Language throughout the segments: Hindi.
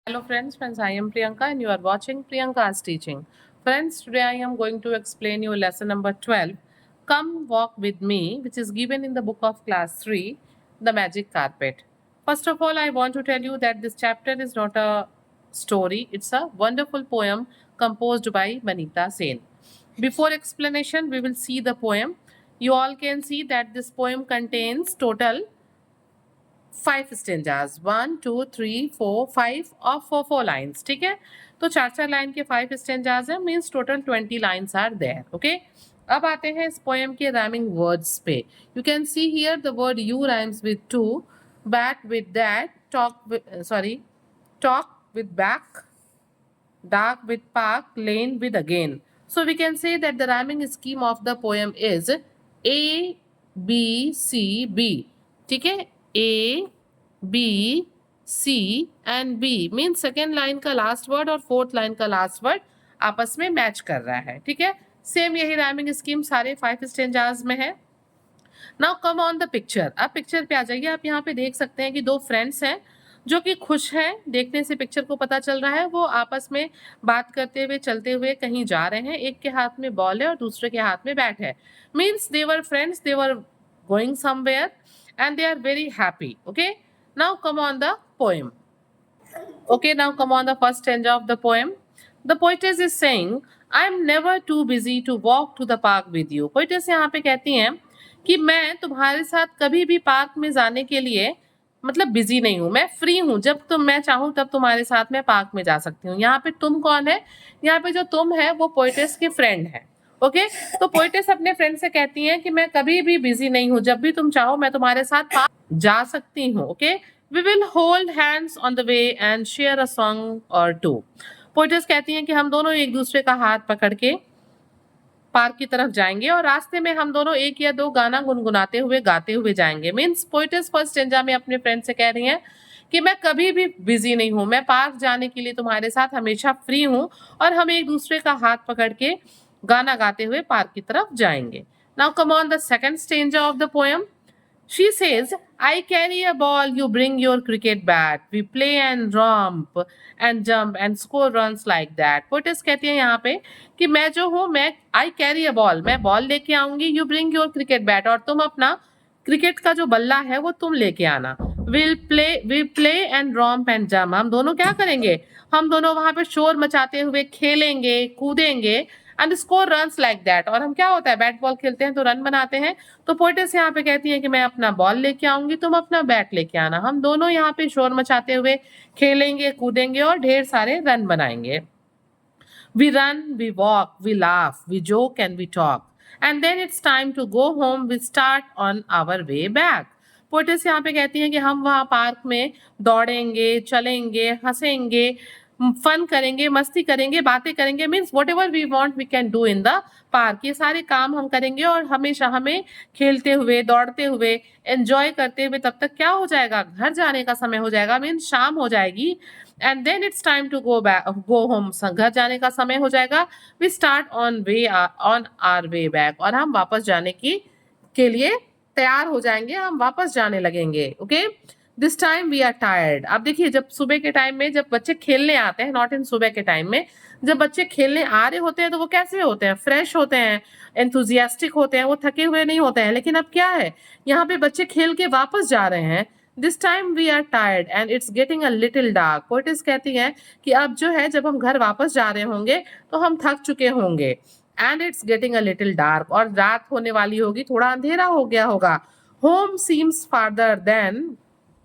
Hello friends, I am Priyanka and you are watching Priyanka's teaching. Friends, today I am going to explain you lesson number 12, Come Walk With Me, which is given in the book of class 3, The Magic Carpet. First of all, I want to tell you that this chapter is not a story, it's a wonderful poem composed by Vanita Sen. Before explanation, we will see the poem. You all can see that this poem contains total 5 stanzas 1 2 3 4 5 और फोर लाइन्स. ठीक है, तो चार लाइन के 5 स्टेंजाज है, means total 20 lines are there. Okay, अब आते हैं इस पोएम के राइमिंग वर्ड्स पे. You can see here the word you rhymes with two, bat with that, talk with back, dark with park, lane with again. So we can say that the rhyming scheme of the poem is A B C B. ठीक है, A B C and B means second line का लास्ट वर्ड और फोर्थ लाइन का लास्ट वर्ड आपस में मैच कर रहा है. ठीक है, सेम यही राइमिंग स्कीम सारे 5 स्टेंजाज में है. Now come on the picture. अब पिक्चर पे आ जाइए. आप यहाँ पे देख सकते हैं कि दो फ्रेंड्स हैं जो कि खुश हैं. देखने से पिक्चर को पता चल रहा है वो आपस में बात करते हुए चलते हुए कहीं जा रहे हैं. एक के हाथ में बॉल है और दूसरे के हाथ में बैट है. Means they were friends, they were going somewhere and they are very happy. Okay, now come on the poem. Okay, now come on the first stanza of the poem. The poetess is saying, I am never too busy to walk to the park with you. poetess यहाँ पे कहती हैं कि मैं तुम्हारे साथ कभी भी पार्क में जाने के लिए मतलब बिजी नहीं हूँ, मैं फ्री हूँ. जब मैं चाहूँ तब तुम्हारे साथ मैं पार्क में जा सकती हूँ. यहाँ पे तुम कौन है? यहाँ पे जो तुम है वो पोएटेस के फ्रेंड है. ओके, तो पोएटेस अपने फ्रेंड से कहती हैं कि मैं कभी भी बिजी नहीं हूँ, जब भी तुम चाहो मैं तुम्हारे साथ पार्क जा सकती हूँ. Okay, we will hold hands on the way and share a song or two. Poetess कहती हैं कि हम दोनों एक दूसरे का हाथ पकड़ के पार्क की तरफ जाएंगे और रास्ते में हम दोनों एक या दो गाना गुनगुनाते हुए गाते हुए जाएंगे. मीन्स पोएटेस फर्स्ट स्टेंजा में अपने फ्रेंड से कह रही हैं कि मैं कभी भी बिजी नहीं हूँ, मैं पार्क जाने के लिए तुम्हारे साथ हमेशा फ्री हूँ और हम एक दूसरे का हाथ पकड़ के गाना गाते हुए पार्क की तरफ जाएंगे. Now come on the second stanza of the poem. She says, I carry a ball, you bring your cricket bat. We play and romp and jump and score runs like that. Poetess कहती है यहाँ पे कि मैं जो हूँ, मैं I carry a ball, मैं बॉल लेके आऊंगी. You bring your cricket bat, और तुम अपना क्रिकेट का जो बल्ला है वो तुम लेके आना. We play and romp and jump. हम दोनों क्या करेंगे? हम दोनों वहां पे शोर मचाते हुए खेलेंगे, कूदेंगे. And score runs like that, और हम क्या होता है बैट बॉल खेलते हैं तो रन बनाते हैं. तो पोएटेस यहाँ पे कहती है कि मैं अपना बॉल लेके आऊंगी, तुम अपना बैट लेके आना. हम दोनों यहाँ पे शोर मचाते हुए खेलेंगे, कूदेंगे और ढेर सारे रन बनाएंगे. We run, we walk, we laugh, we joke and we talk. And then it's time to go home, we start on our way back. Poetess यहाँ पे कहती हैं कि हम वहाँ पार्क में दौड़ेंगे, चलेंगे, हंसेंगे, फन करेंगे, मस्ती करेंगे, बातें करेंगे. Means whatever we want we can do in the park. ये सारे काम हम करेंगे और हमेशा हमें खेलते हुए, दौड़ते हुए, एंजॉय करते हुए तब तक क्या हो जाएगा, घर जाने का समय हो जाएगा. मीन्स शाम हो जाएगी. And then it's time to go home, घर जाने का समय हो जाएगा. We start on our way back, और हम वापस जाने के लिए तैयार हो जाएंगे, हम वापस जाने लगेंगे. Okay, this time we are tired. आप देखिए, जब सुबह के टाइम में जब बच्चे खेलने आते हैं, नॉट इन सुबह के टाइम में, जब बच्चे खेलने आ रहे होते हैं तो वो कैसे होते हैं? फ्रेश होते हैं, एंथुजियास्टिक होते हैं, वो थके हुए नहीं होते हैं. लेकिन अब क्या है, यहाँ पे बच्चे खेल के वापस जा रहे हैं. This time we are tired and it's getting a little dark. Poetess कहती हैं कि अब जो है, जब हम घर वापस जा रहे होंगे तो हम थक चुके होंगे. And it's getting a little dark, और रात होने वाली होगी, थोड़ा अंधेरा हो गया होगा. Home seems farther than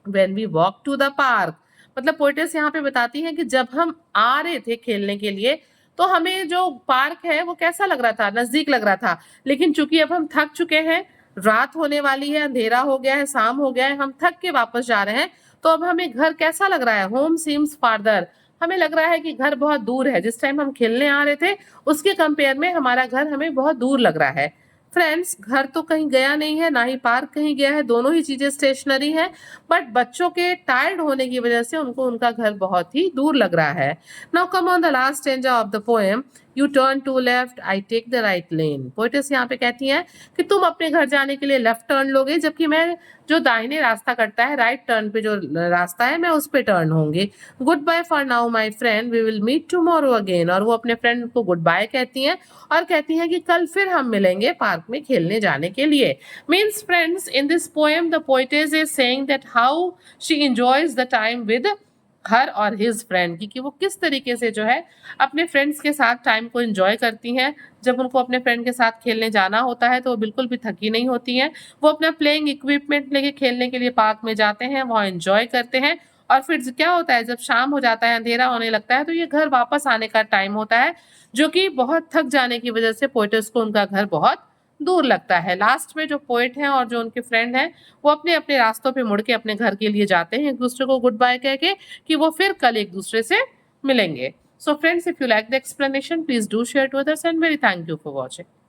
when we walk to the park. मतलब पोएटेस यहाँ पे बताती है कि जब हम आ रहे थे खेलने के लिए तो हमें जो पार्क है वो कैसा लग रहा था, नजदीक लग रहा था. लेकिन चूंकि अब हम थक चुके हैं, रात होने वाली है, अंधेरा हो गया है, शाम हो गया है, हम थक के वापस जा रहे हैं, तो अब हमें घर कैसा लग रहा है? Home seems farther. हमें लग रहा है कि घर बहुत दूर है. जिस टाइम हम खेलने आ रहे थे उसके कंपेयर में हमारा घर हमें बहुत दूर लग रहा है. फ्रेंड्स, घर तो कहीं गया नहीं है, ना ही पार्क कहीं गया है, दोनों ही चीजें स्टेशनरी है. बट बच्चों के टायर्ड होने की वजह से उनको उनका घर बहुत ही दूर लग रहा है. Now come on the last stanza of the poem. You turn to left, I take the right lane. Poetess यहाँ पे कहती हैं कि तुम अपने घर जाने के लिए लेफ्ट टर्न लोगे, जबकि मैं जो दाहिने रास्ता कटता है, राइट टर्न पे जो रास्ता है मैं उस पे टर्न होंगी। Goodbye for now my friend, we will meet tomorrow again. और वो अपने फ्रेंड को गुड बाय कहती हैं और कहती हैं कि कल फिर हम मिलेंगे पार्क में खेलने जाने के लिए। Means friends, in this poem the poetess is saying that how she enjoys the time with her और हिज फ्रेंड, कि वो किस तरीके से जो है अपने फ्रेंड्स के साथ टाइम को एंजॉय करती हैं। जब उनको अपने फ्रेंड के साथ खेलने जाना होता है तो वो बिल्कुल भी थकी नहीं होती हैं। वो अपना प्लेइंग इक्विपमेंट लेके खेलने के लिए पार्क में जाते हैं, वहाँ एंजॉय करते हैं और फिर क्या होता है, जब शाम हो जाता है, अंधेरा होने लगता है, तो ये घर वापस आने का टाइम होता है, जो कि बहुत थक जाने की वजह से पोएट्स को उनका घर बहुत दूर लगता है। लास्ट में जो पोएट हैं और जो उनके फ्रेंड हैं, वो अपने-अपने रास्तों पे मुड़ के अपने घर के लिए जाते हैं, एक-दूसरे को गुड बाय कह के, कि वो फिर कल एक-दूसरे से मिलेंगे। So friends, if you like the explanation, please do share to others, and very thank you for watching.